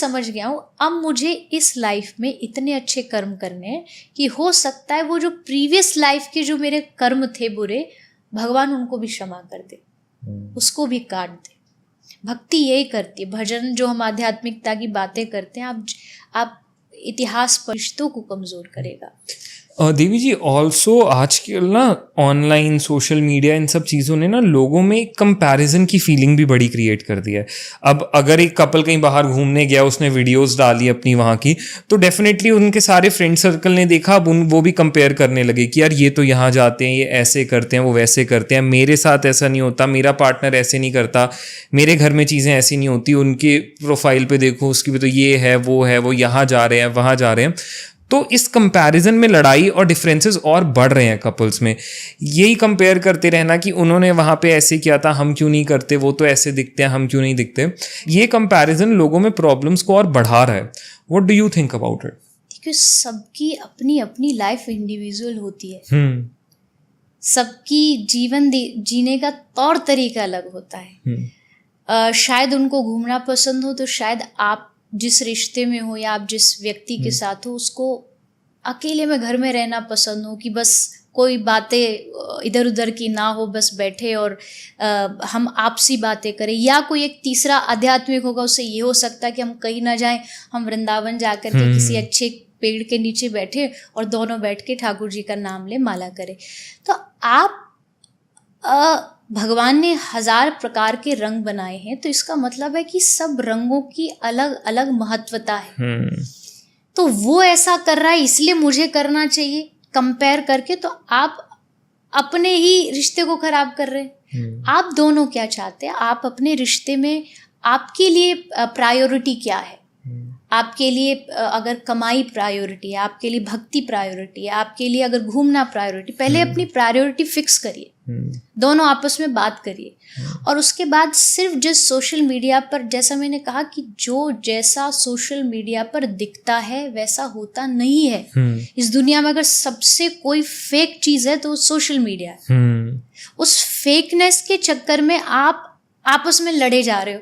समझ गया हूँ अब मुझे इस लाइफ में इतने अच्छे कर्म करने हैं कि हो सकता है वो जो प्रीवियस लाइफ के जो मेरे कर्म थे बुरे, भगवान उनको भी क्षमा कर दे, उसको भी काट दे। भक्ति यही करती है। भजन जो हम आध्यात्मिकता की बातें करते हैं, आप इतिहास पर रिश्तों को कमज़ोर करेगा। देवी जी, ऑल्सो आजकल ना ऑनलाइन सोशल मीडिया इन सब चीज़ों ने ना लोगों में कंपैरिजन की फीलिंग भी बड़ी क्रिएट कर दी है। अब अगर एक कपल कहीं बाहर घूमने गया, उसने वीडियोस डाली अपनी वहाँ की, तो डेफिनेटली उनके सारे फ्रेंड सर्कल ने देखा, अब वो भी कंपेयर करने लगे कि यार ये तो यहाँ जाते हैं, ये ऐसे करते हैं, वो वैसे करते हैं, मेरे साथ ऐसा नहीं होता, मेरा पार्टनर ऐसे नहीं करता, मेरे घर में चीज़ें ऐसी नहीं होती, उनके प्रोफाइल पर देखो उसकी भी तो ये है, वो यहाँ जा रहे हैं, वहाँ जा रहे हैं। तो इस कंपैरिजन में लड़ाई और डिफरेंसेस और बढ़ रहे हैं कपल्स में। यही कंपेयर करते रहना कि उन्होंने वहाँ पे ऐसे किया था, हम क्यों नहीं करते, वो तो ऐसे दिखते हैं, हम क्यों नहीं दिखते। ये कंपैरिजन लोगों में प्रॉब्लम्स को और बढ़ा रहा है। What do you think about it? क्योंकि सबकी अपनी अपनी लाइफ इंडिविजुअल होती है। सबकी जीवन जीने का तौर तरीका अलग होता है। शायद उनको घूमना पसंद हो, तो शायद आप जिस रिश्ते में हो या आप जिस व्यक्ति के साथ हो, उसको अकेले में घर में रहना पसंद हो कि बस कोई बातें इधर उधर की ना हो, बस बैठे और हम आपसी बातें करें। या कोई एक तीसरा आध्यात्मिक होगा, उससे ये हो सकता है कि हम कहीं ना जाएं, हम वृंदावन जाकर के किसी अच्छे पेड़ के नीचे बैठे और दोनों बैठ के ठाकुर जी का नाम ले, माला करें। तो आप भगवान ने 1000 प्रकार के रंग बनाए हैं, तो इसका मतलब है कि सब रंगों की अलग अलग महत्वता है। तो वो ऐसा कर रहा है इसलिए मुझे करना चाहिए, कंपेयर करके तो आप अपने ही रिश्ते को खराब कर रहे हैं। आप दोनों क्या चाहते हैं? आप अपने रिश्ते में आपके लिए प्रायोरिटी क्या है? आपके लिए अगर कमाई प्रायोरिटी है, आपके लिए भक्ति प्रायोरिटी है, आपके लिए अगर घूमना प्रायोरिटी, पहले अपनी प्रायोरिटी फिक्स करिए, दोनों आपस में बात करिए। और उसके बाद सिर्फ जिस सोशल मीडिया पर, जैसा मैंने कहा कि जो जैसा सोशल मीडिया पर दिखता है वैसा होता नहीं है। इस दुनिया में अगर सबसे कोई फेक चीज़ है तो सोशल मीडिया है। उस फेकनेस के चक्कर में आप आपस में लड़े जा रहे हो।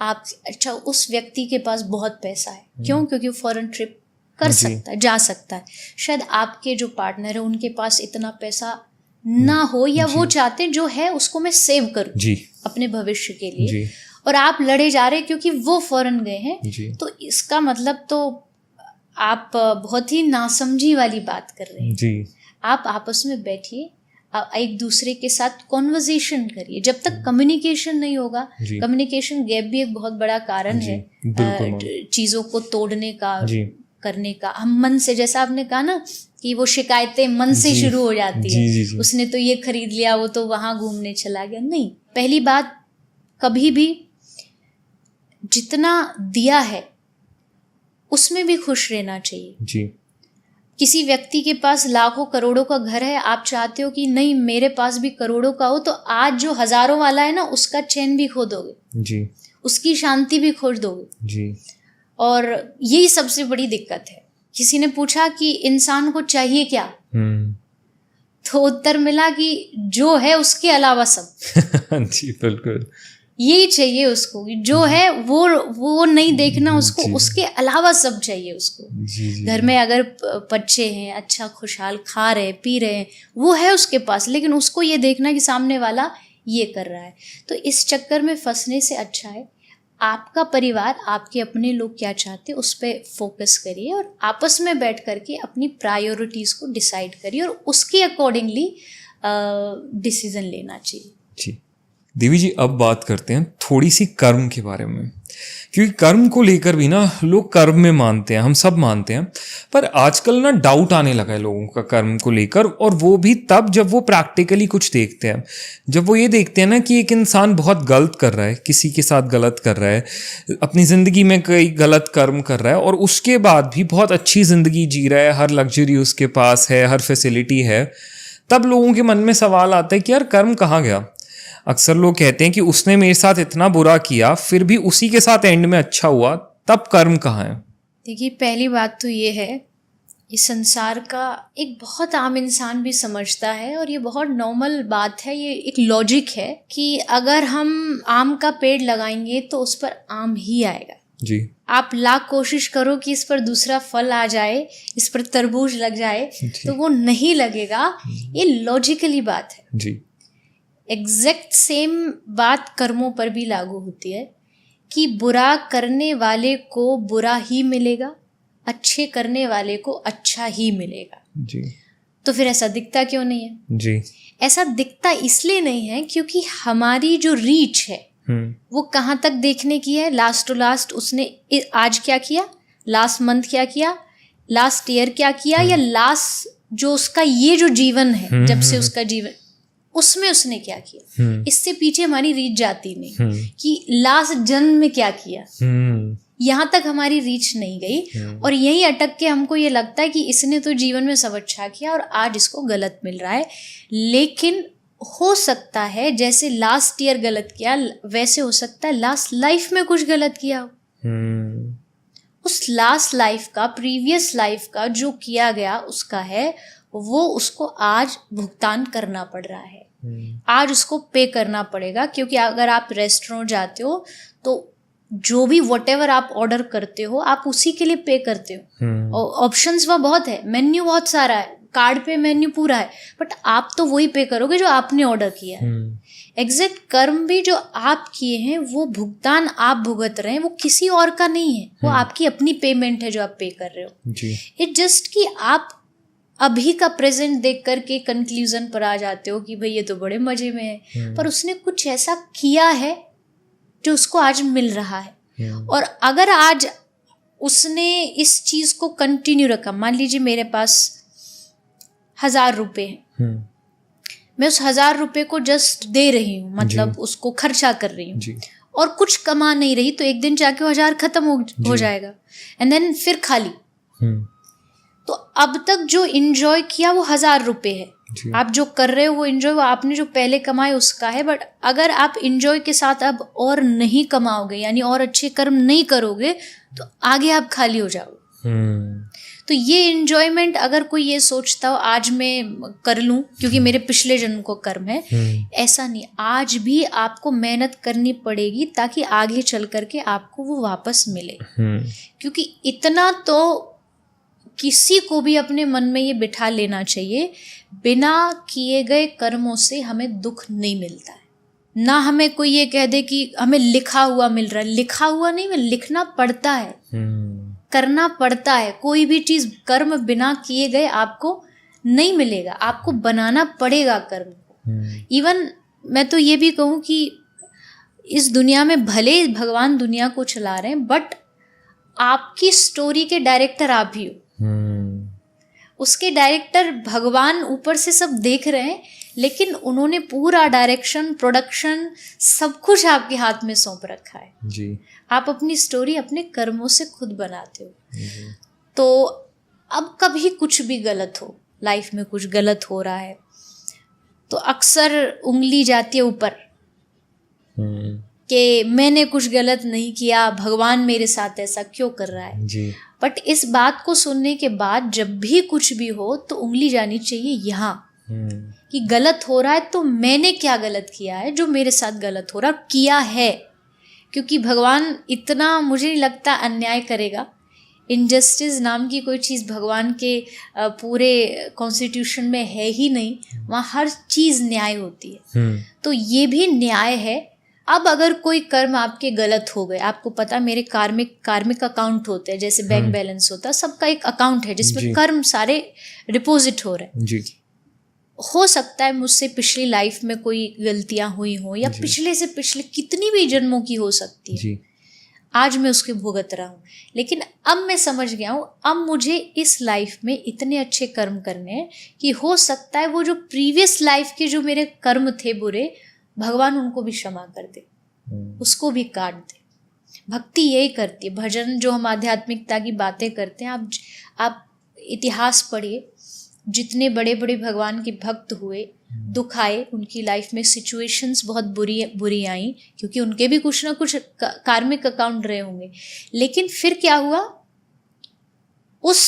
आप अच्छा, उस व्यक्ति के पास बहुत पैसा है, क्यों? क्योंकि वो फॉरेन ट्रिप कर सकता है, जा सकता है। शायद आपके जो पार्टनर है उनके पास इतना पैसा ना हो, या वो चाहते हैं जो है उसको मैं सेव करूं अपने भविष्य के लिए, और आप लड़े जा रहे हैं क्योंकि वो फॉरेन गए हैं। तो इसका मतलब तो आप बहुत ही नासमझी वाली बात कर रहे हैं। आप आपस में बैठिए, एक दूसरे के साथ कॉन्वर्सेशन करिए। जब तक कम्युनिकेशन नहीं होगा, कम्युनिकेशन गैप भी एक बहुत बड़ा कारण है चीज़ों को तोड़ने का, करने का। हम मन से, जैसा आपने कहा ना कि वो शिकायतें मन से शुरू हो जाती है। उसने तो ये खरीद लिया, वो तो वहाँ घूमने चला गया। नहीं, पहली बात, कभी भी जितना दिया है उसमें भी खुश रहना चाहिए। किसी व्यक्ति के पास लाखों करोड़ों का घर है, आप चाहते हो कि नहीं मेरे पास भी करोड़ों का हो, तो आज जो हजारों वाला है ना, उसका चैन भी खो दोगे, उसकी शांति भी खो दोगे। और यही सबसे बड़ी दिक्कत है। किसी ने पूछा कि इंसान को चाहिए क्या, तो उत्तर मिला कि जो है उसके अलावा सब। जी बिल्कुल, यही चाहिए उसको, जो है वो नहीं देखना उसको, उसके अलावा सब चाहिए उसको। घर में अगर बच्चे हैं, अच्छा खुशहाल खा रहे पी रहे हैं, वो है उसके पास, लेकिन उसको ये देखना कि सामने वाला ये कर रहा है। तो इस चक्कर में फंसने से अच्छा है आपका परिवार, आपके अपने लोग क्या चाहते हैं उस पर फोकस करिए, और आपस में बैठ करके अपनी प्रायोरिटीज़ को डिसाइड करिए, और उसके अकॉर्डिंगली डिसीजन लेना चाहिए। जी देवी जी, अब बात करते हैं थोड़ी सी कर्म के बारे में, क्योंकि कर्म को लेकर भी ना लोग कर्म में मानते हैं, हम सब मानते हैं, पर आजकल ना डाउट आने लगा है लोगों का कर्म को लेकर। और वो भी तब जब वो प्रैक्टिकली कुछ देखते हैं, जब वो ये देखते हैं ना कि एक इंसान बहुत गलत कर रहा है, किसी के साथ गलत कर रहा है, अपनी ज़िंदगी में कई गलत कर्म कर रहा है, और उसके बाद भी बहुत अच्छी ज़िंदगी जी रहा है, हर लग्जरी उसके पास है, हर फैसिलिटी है, तब लोगों के मन में सवाल आता है कि यार कर्म कहाँ गया। अक्सर लोग कहते हैं कि उसने मेरे साथ इतना बुरा किया, फिर भी उसी के साथ एंड में अच्छा हुआ, तब कर्म कहाँ है? देखिए, पहली बात तो ये है, इस संसार का एक बहुत आम इंसान भी समझता है, और ये बहुत नॉर्मल बात है, ये एक लॉजिक है कि अगर हम आम का पेड़ लगाएंगे तो उस पर आम ही आएगा। जी। आप लाख कोशिश करो कि इस पर दूसरा फल आ जाए, इस पर तरबूज लग जाए, तो वो नहीं लगेगा। ये लॉजिकली बात है जी। एग्जैक्ट सेम बात कर्मों पर भी लागू होती है कि बुरा करने वाले को बुरा ही मिलेगा, अच्छे करने वाले को अच्छा ही मिलेगा। जी। तो फिर ऐसा दिखता क्यों नहीं है? जी। ऐसा दिखता इसलिए नहीं है क्योंकि हमारी जो रीच है वो कहाँ तक देखने की है। लास्ट टू लास्ट उसने आज क्या किया, लास्ट मंथ क्या किया, लास्ट ईयर क्या किया, या लास्ट जो उसका ये जो जीवन है जब से उसका जीवन उसमें उसने क्या किया। इससे पीछे हमारी रीच जाती नहीं कि लास्ट जन्म में क्या किया। यहाँ तक हमारी रीच नहीं गई और यहीं अटक के हमको ये लगता है कि इसने तो जीवन में सब अच्छा किया और आज इसको गलत मिल रहा है। लेकिन हो सकता है जैसे लास्ट ईयर गलत किया वैसे हो सकता है लास्ट लाइफ में कुछ गलत किया हो। उस लास्ट लाइफ का, प्रीवियस लाइफ का जो किया गया उसका है, वो उसको आज भुगतान करना पड़ रहा है। आज उसको पे करना पड़ेगा। क्योंकि अगर आप रेस्टोरेंट जाते हो तो जो भी व्हाटएवर आप ऑर्डर करते हो आप उसी के लिए पे करते हो। ऑप्शंस वह बहुत है, मेन्यू बहुत सारा है, कार्ड पे मेन्यू पूरा है, बट आप तो वही पे करोगे जो आपने ऑर्डर किया है। एग्जैक्ट कर्म भी जो आप किए हैं वो भुगतान आप भुगत रहे हैं, वो किसी और का नहीं है, वो आपकी अपनी पेमेंट है जो आप पे कर रहे हो। इट जस्ट कि आप अभी का प्रेजेंट देख करके कंक्लूजन पर आ जाते हो कि भाई ये तो बड़े मजे में है, पर उसने कुछ ऐसा किया है जो उसको आज मिल रहा है। और अगर आज उसने इस चीज को कंटिन्यू रखा, मान लीजिए मेरे पास 1000 रुपए है, मैं उस 1000 रुपए को जस्ट दे रही हूँ, मतलब उसको खर्चा कर रही हूँ और कुछ कमा नहीं रही, तो एक दिन जाके 1000 खत्म हो जाएगा एंड देन फिर खाली। तो अब तक जो एंजॉय किया वो 1000 रुपए है, आप जो कर रहे हो वो एंजॉय वो आपने जो पहले कमाए उसका है। बट अगर आप एंजॉय के साथ अब और नहीं कमाओगे, यानी और अच्छे कर्म नहीं करोगे, तो आगे आप खाली हो जाओगे। तो ये एंजॉयमेंट अगर कोई ये सोचता हो आज मैं कर लूं क्योंकि मेरे पिछले जन्म को कर्म है, ऐसा नहीं। आज भी आपको मेहनत करनी पड़ेगी ताकि आगे चल करके आपको वो वापस मिले। क्योंकि इतना तो किसी को भी अपने मन में ये बिठा लेना चाहिए, बिना किए गए कर्मों से हमें दुख नहीं मिलता है। ना हमें कोई ये कह दे कि हमें लिखा हुआ मिल रहा है, लिखा हुआ नहीं, में लिखना पड़ता है, करना पड़ता है। कोई भी चीज कर्म बिना किए गए आपको नहीं मिलेगा, आपको बनाना पड़ेगा कर्म को। इवन मैं तो ये भी कहूँ कि इस दुनिया में भले भगवान दुनिया को चला रहे हैं, बट आपकी स्टोरी के डायरेक्टर आप ही हो। उसके डायरेक्टर भगवान ऊपर से सब देख रहे हैं, लेकिन उन्होंने पूरा डायरेक्शन, प्रोडक्शन, सब कुछ आपके हाथ में सौंप रखा है जी। आप अपनी स्टोरी अपने कर्मों से खुद बनाते हो। तो अब कभी कुछ भी गलत हो, लाइफ में कुछ गलत हो रहा है, तो अक्सर उंगली जाती है ऊपर कि मैंने कुछ गलत नहीं किया, भगवान मेरे साथ ऐसा क्यों कर रहा है जी। बट इस बात को सुनने के बाद जब भी कुछ भी हो तो उंगली जानी चाहिए यहाँ कि गलत हो रहा है तो मैंने क्या गलत किया है जो मेरे साथ गलत हो रहा किया है। क्योंकि भगवान इतना मुझे नहीं लगता अन्याय करेगा। इनजस्टिस नाम की कोई चीज़ भगवान के पूरे कॉन्स्टिट्यूशन में है ही नहीं, वहाँ हर चीज़ न्याय होती है। तो ये भी न्याय है। अब अगर कोई कर्म आपके गलत हो गए, आपको पता मेरे कार्मिक अकाउंट होते हैं, जैसे बैंक बैलेंस होता है, सबका एक अकाउंट है जिसमें कर्म सारे डिपॉजिट हो रहे हैं जी। हो सकता है मुझसे पिछली लाइफ में कोई गलतियां हुई हो या पिछले से पिछले कितनी भी जन्मों की हो सकती है जी। आज मैं उसके भुगत रहा हूँ, लेकिन अब मैं समझ गया हूँ, अब मुझे इस लाइफ में इतने अच्छे कर्म करने हैं कि हो सकता है वो जो प्रीवियस लाइफ के जो मेरे कर्म थे बुरे, भगवान उनको भी क्षमा कर दे, उसको भी काट दे। भक्ति यही करती है। भजन जो हम आध्यात्मिकता की बातें करते हैं, आप इतिहास पढ़िए, जितने बड़े भगवान के भक्त हुए, दुख आए, उनकी लाइफ में सिचुएशंस बहुत बुरी आई, क्योंकि उनके भी कुछ ना कुछ कार्मिक अकाउंट रहे होंगे। लेकिन फिर क्या हुआ, उस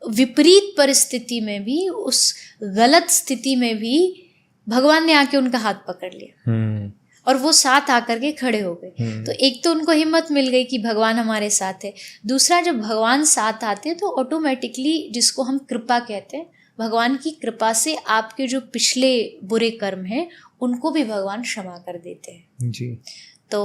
विपरीत परिस्थिति में भी, उस गलत स्थिति में भी भगवान ने आके उनका हाथ पकड़ लिया और वो साथ आकर के खड़े हो गए। तो एक तो उनको हिम्मत मिल गई कि भगवान हमारे साथ है। दूसरा, जब भगवान साथ आते हैं तो ऑटोमेटिकली, जिसको हम कृपा कहते हैं, भगवान की कृपा से आपके जो पिछले बुरे कर्म हैं उनको भी भगवान क्षमा कर देते हैं जी। तो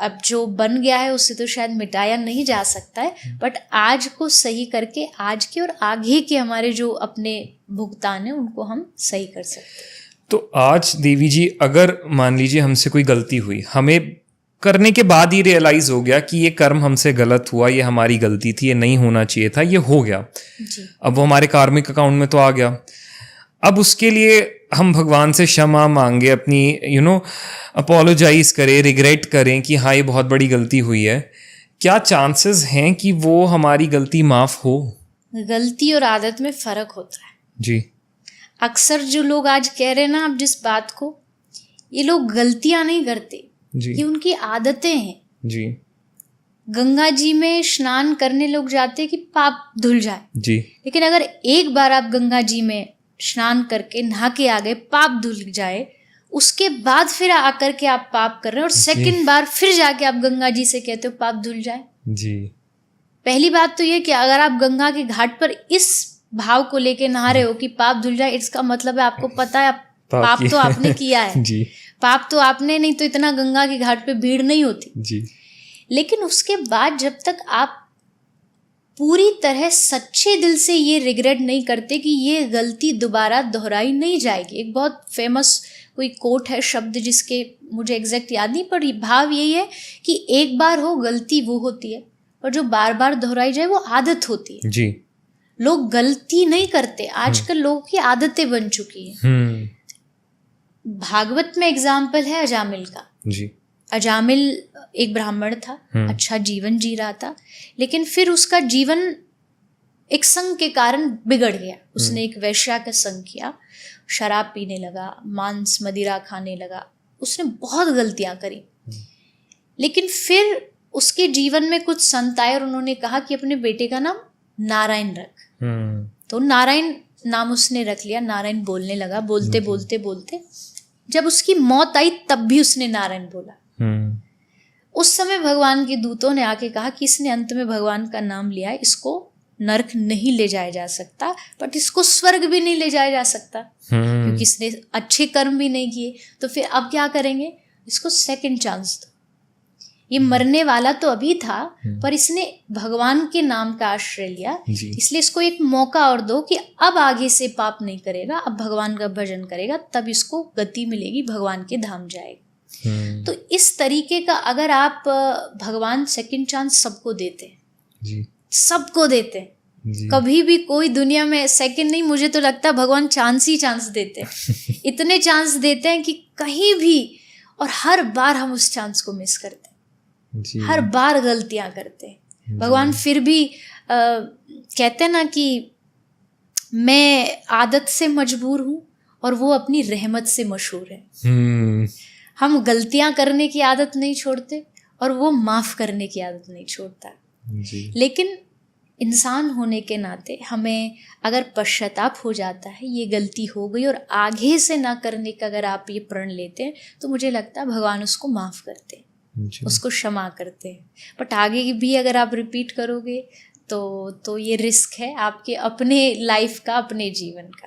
अब जो बन गया है उससे तो शायद मिटाया नहीं जा सकता है, बट आज को सही करके आज के और आगे के हमारे जो अपने भुगतान है उनको हम सही कर सकते हैं। तो आज देवी जी, अगर मान लीजिए हमसे कोई गलती हुई, हमें करने के बाद ही रियलाइज हो गया कि ये कर्म हमसे गलत हुआ, ये हमारी गलती थी, ये नहीं होना चाहिए था, ये हो गया जी। अब वो हमारे कार्मिक अकाउंट में तो आ गया। अब उसके लिए हम भगवान से क्षमा मांगे, अपनी अपोलोजाइज करें, रिग्रेट करें कि हाँ ये बहुत बड़ी गलती हुई है, क्या चांसेस हैं कि वो हमारी गलती माफ हो? गलती और आदत में फर्क होता है जी। अक्सर जो लोग आज कह रहे हैं ना, अब जिस बात को, ये लोग गलतियां नहीं करते जी। ये उनकी आदतें हैं। जी। गंगा जी में स्नान करने लोग जाते हैं कि पाप धुल जाए जी। लेकिन अगर एक बार आप गंगा जी में स्नान करके नहा के आ गए, पाप धुल जाए, उसके बाद फिर आकर के आप पाप कर रहे हैं और सेकंड बार फिर जाके आप गंगा जी से कहते हो पाप धुल जाए। जी। पहली बात तो ये कि अगर आप गंगा के घाट पर इस भाव को लेके नहा रहे हो कि पाप धुल जाए, इसका मतलब है आपको पता है पाप तो आपने किया है। जी। पाप तो आपने, नहीं तो इतना गंगा के घाट पे भीड़ नहीं होती। जी। लेकिन उसके बाद जब तक आप पूरी तरह सच्चे दिल से ये रिग्रेट नहीं करते कि ये गलती दोबारा दोहराई नहीं जाएगी। एक बहुत फेमस कोई कोट है, शब्द जिसके मुझे एग्जैक्ट याद नहीं, पर भाव यही है कि एक बार हो गलती वो होती है, और जो बार बार दोहराई जाए वो आदत होती है। जी। लोग गलती नहीं करते, आजकल लोगों की आदतें बन चुकी हैं। भागवत में एग्जाम्पल है अजामिल का। जी। अजामिल एक ब्राह्मण था, अच्छा जीवन जी रहा था, लेकिन फिर उसका जीवन एक संग के कारण बिगड़ गया। उसने एक वैश्या का संग किया, शराब पीने लगा, मांस मदिरा खाने लगा, उसने बहुत गलतियां करी। लेकिन फिर उसके जीवन में कुछ संत आए और उन्होंने कहा कि अपने बेटे का नाम नारायण रख। तो नारायण नाम उसने रख लिया, नारायण बोलने लगा, बोलते बोलते बोलते जब उसकी मौत आई तब भी उसने नारायण बोला। उस समय भगवान के दूतों ने आके कहा कि इसने अंत में भगवान का नाम लिया है, इसको नरक नहीं ले जाया जा सकता, बट इसको स्वर्ग भी नहीं ले जाया जा सकता क्योंकि इसने अच्छे कर्म भी नहीं किए। तो फिर अब क्या करेंगे, इसको सेकंड चांस दो। ये मरने वाला तो अभी था, पर इसने भगवान के नाम का आश्रय लिया, इसलिए इसको एक मौका और दो कि अब आगे से पाप नहीं करेगा, अब भगवान का भजन करेगा, तब इसको गति मिलेगी, भगवान के धाम जाएगा। तो इस तरीके का अगर आप, भगवान सेकंड चांस सबको देते हैं, सबको देते हैं। कभी भी कोई दुनिया में सेकंड नहीं, मुझे तो लगता है भगवान चांस ही चांस देते हैं। इतने चांस देते हैं कि कहीं भी, और हर बार हम उस चांस को मिस करते हैं, हर बार गलतियां करते हैं। भगवान फिर भी कहते हैं ना कि मैं आदत से मजबूर हूँ और वो अपनी रहमत से मशहूर है। हम गलतियां करने की आदत नहीं छोड़ते और वो माफ करने की आदत नहीं छोड़ता। लेकिन इंसान होने के नाते हमें अगर पश्चाताप हो जाता है, ये गलती हो गई और आगे से ना करने का अगर आप ये प्रण लेते हैं, तो मुझे लगता है भगवान उसको माफ करते हैं, उसको क्षमा करते हैं। बट आगे भी अगर आप रिपीट करोगे तो ये रिस्क है आपके अपने लाइफ का, अपने जीवन का।